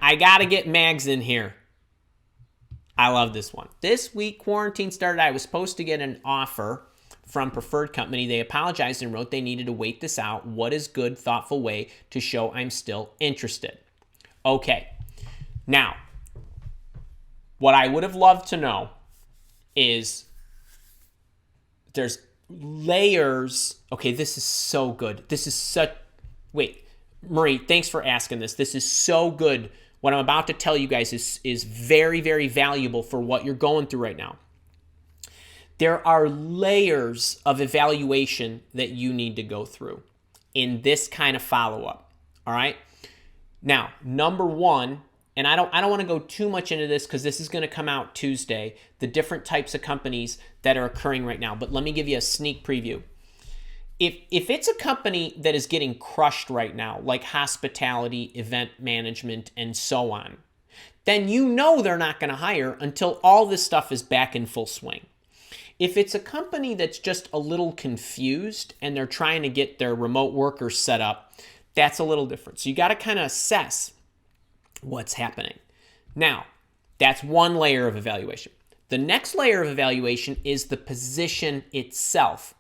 I got to get Mags in here. I love this one. This week, quarantine started. I was supposed to get an offer from preferred company. They apologized and wrote they needed to wait this out. What is good, thoughtful way to show I'm still interested? Okay. Now, what I would have loved to know is there's layers. Okay, this is so good. This is such... Wait, Marie, thanks for asking this. This is so good. What I'm about to tell you guys is very, very valuable for what you're going through right now. There are layers of evaluation that you need to go through in this kind of follow-up. All right? Now, number one, and I don't want to go too much into this because this is going to come out Tuesday, the different types of companies that are occurring right now. But let me give you a sneak preview. If it's a company that is getting crushed right now, like hospitality, event management, and so on, then you know they're not going to hire until all this stuff is back in full swing. If it's a company that's just a little confused and they're trying to get their remote workers set up, that's a little different. So you got to kind of assess what's happening. Now, that's one layer of evaluation. The next layer of evaluation is the position itself.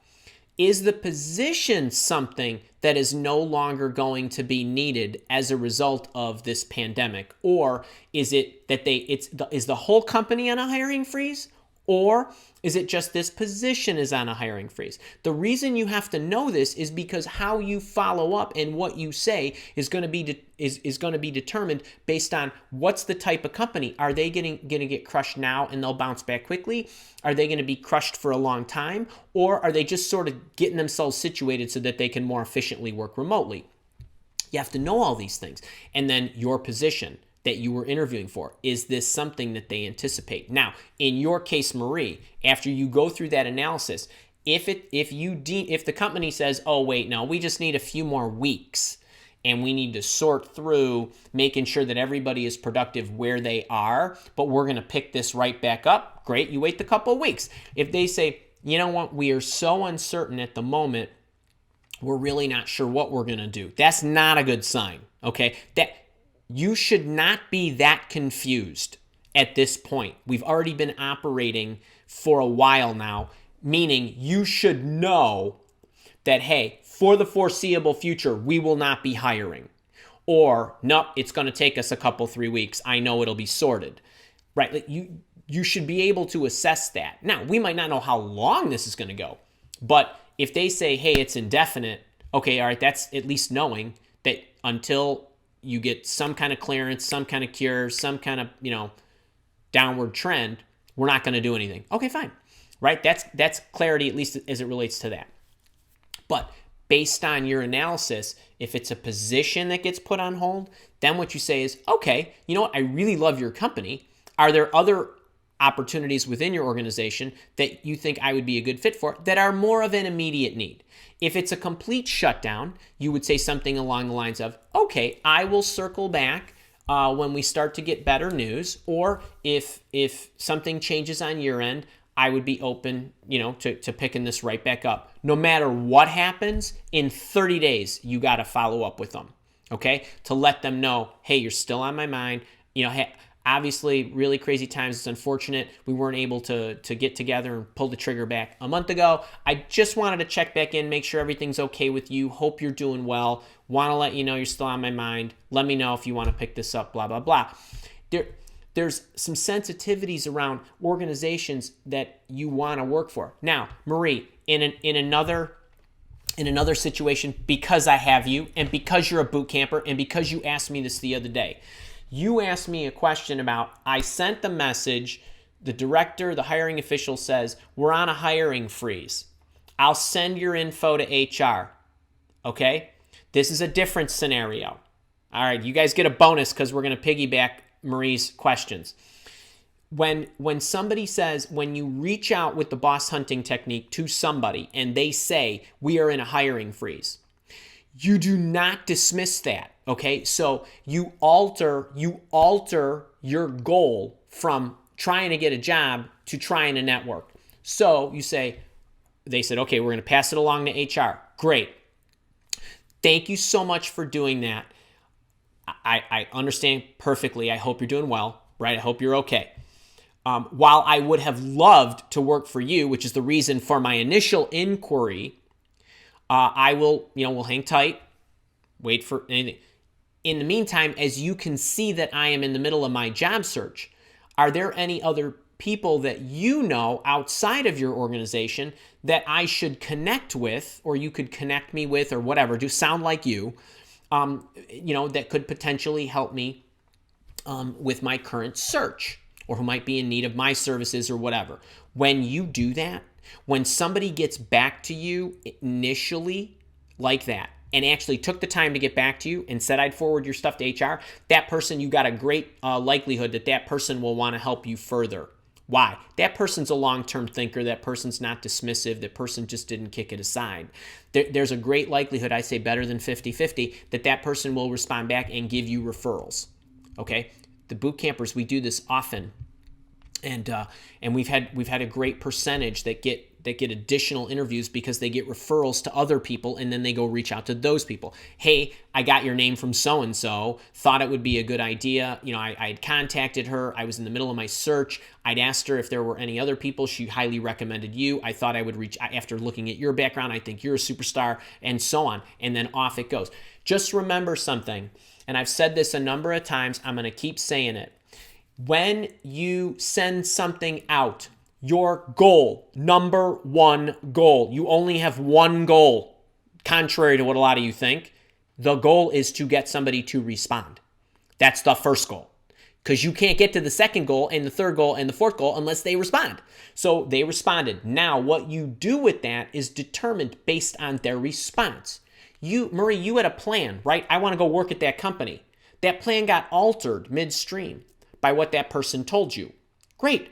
Is the position something that is no longer going to be needed as a result of this pandemic? Or is it that is the whole company on a hiring freeze? Or is it just this position is on a hiring freeze? The reason you have to know this is because how you follow up and what you say is going to be determined based on what's the type of company. Are they going to get crushed now and they'll bounce back quickly? Are they going to be crushed for a long time? Or are they just sort of getting themselves situated so that they can more efficiently work remotely? You have to know all these things. And then your position that you were interviewing for. Is this something that they anticipate? Now, in your case, Marie, after you go through that analysis, if the company says, oh, wait, no, we just need a few more weeks and we need to sort through making sure that everybody is productive where they are, but we're going to pick this right back up, great, you wait the couple of weeks. If they say, you know what, we are so uncertain at the moment, we're really not sure what we're going to do. That's not a good sign, okay? You should not be that confused at this point. We've already been operating for a while now, meaning you should know that, hey, for the foreseeable future, we will not be hiring. Or, nope, it's going to take us a couple, 3 weeks. I know it'll be sorted. Right? Like you should be able to assess that. Now, we might not know how long this is going to go, but if they say, hey, it's indefinite, okay, all right, that's at least knowing that until you get some kind of clearance, some kind of cure, some kind of, downward trend, we're not going to do anything. Okay, fine. Right? That's clarity, at least as it relates to that. But based on your analysis, if it's a position that gets put on hold, then what you say is, okay, you know what? I really love your company. Are there other opportunities within your organization that you think I would be a good fit for that are more of an immediate need? If it's a complete shutdown, you would say something along the lines of, okay, I will circle back when we start to get better news, or if something changes on your end, I would be open, to picking this right back up. No matter what happens, in 30 days, you got to follow up with them, okay? To let them know, hey, you're still on my mind. Hey, obviously, really crazy times. It's unfortunate we weren't able to get together and pull the trigger back a month ago. I just wanted to check back in, make sure everything's okay with you. Hope you're doing well. Want to let you know you're still on my mind. Let me know if you want to pick this up, blah, blah, blah. There's some sensitivities around organizations that you want to work for. Now, Marie, in another situation, because I have you and because you're a boot camper and because you asked me this the other day, you asked me a question about, I sent the message, the director, the hiring official says, we're on a hiring freeze. I'll send your info to HR. Okay? This is a different scenario. All right, you guys get a bonus because we're going to piggyback Marie's questions. When somebody says, when you reach out with the boss hunting technique to somebody and they say, we are in a hiring freeze, you do not dismiss that, okay? So you alter your goal from trying to get a job to trying to network. So they said, okay, we're going to pass it along to HR. Great. Thank you so much for doing that. I understand perfectly. I hope you're doing well, right? I hope you're okay. While I would have loved to work for you, which is the reason for my initial inquiry, I will, we'll hang tight, wait for anything. In the meantime, as you can see that I am in the middle of my job search, are there any other people that you know outside of your organization that I should connect with, or you could connect me with, or whatever, do sound like you, that could potentially help me with my current search, or who might be in need of my services or whatever. When you do that, when somebody gets back to you initially like that, and actually took the time to get back to you and said I'd forward your stuff to HR, that person, you got a great likelihood that person will want to help you further. Why? That person's a long-term thinker. That person's not dismissive. That person just didn't kick it aside. There's a great likelihood, I say better than 50-50, that person will respond back and give you referrals. Okay? The boot campers, we do this often. And we've had a great percentage that get additional interviews because they get referrals to other people, and then they go reach out to those people. Hey, I got your name from so-and-so, thought it would be a good idea. I had contacted her. I was in the middle of my search. I'd asked her if there were any other people. She highly recommended you. I thought I would reach, after looking at your background, I think you're a superstar, and so on. And then off it goes. Just remember something, and I've said this a number of times. I'm going to keep saying it. When you send something out, your goal, number one goal, you only have one goal, contrary to what a lot of you think. The goal is to get somebody to respond. That's the first goal, because you can't get to the second goal and the third goal and the fourth goal unless they respond. So they responded. Now, what you do with that is determined based on their response. Marie, you had a plan, right? I want to go work at that company. That plan got altered midstream by what that person told you. Great.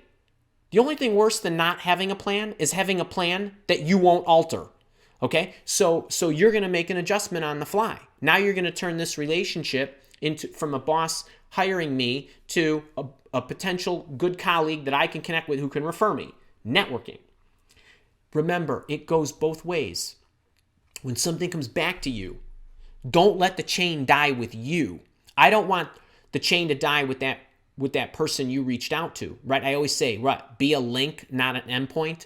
The only thing worse than not having a plan is having a plan that you won't alter. Okay? So you're going to make an adjustment on the fly. Now you're going to turn this relationship from a boss hiring me to a potential good colleague that I can connect with who can refer me. Networking. Remember, it goes both ways. When something comes back to you, don't let the chain die with you. I don't want the chain to die with that person you reached out to, right? I always say, right, be a link, not an endpoint,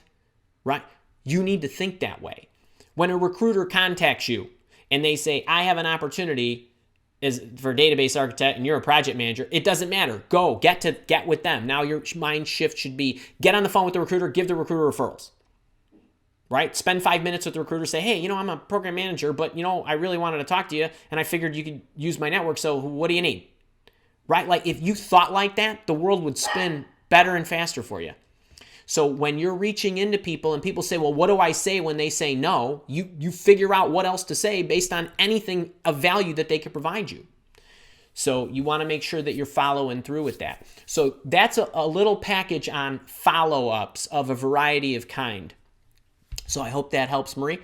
right? You need to think that way. When a recruiter contacts you and they say, I have an opportunity for database architect and you're a project manager, it doesn't matter. Go, get with them. Now your mind shift should be, get on the phone with the recruiter, give the recruiter referrals, right? Spend 5 minutes with the recruiter, say, hey, I'm a program manager, but I really wanted to talk to you and I figured you could use my network, so what do you need? Right? Like if you thought like that, the world would spin better and faster for you. So when you're reaching into people and people say, well, what do I say when they say no? You figure out what else to say based on anything of value that they can provide you. So you want to make sure that you're following through with that. So that's a little package on follow-ups of a variety of kind. So I hope that helps, Marie.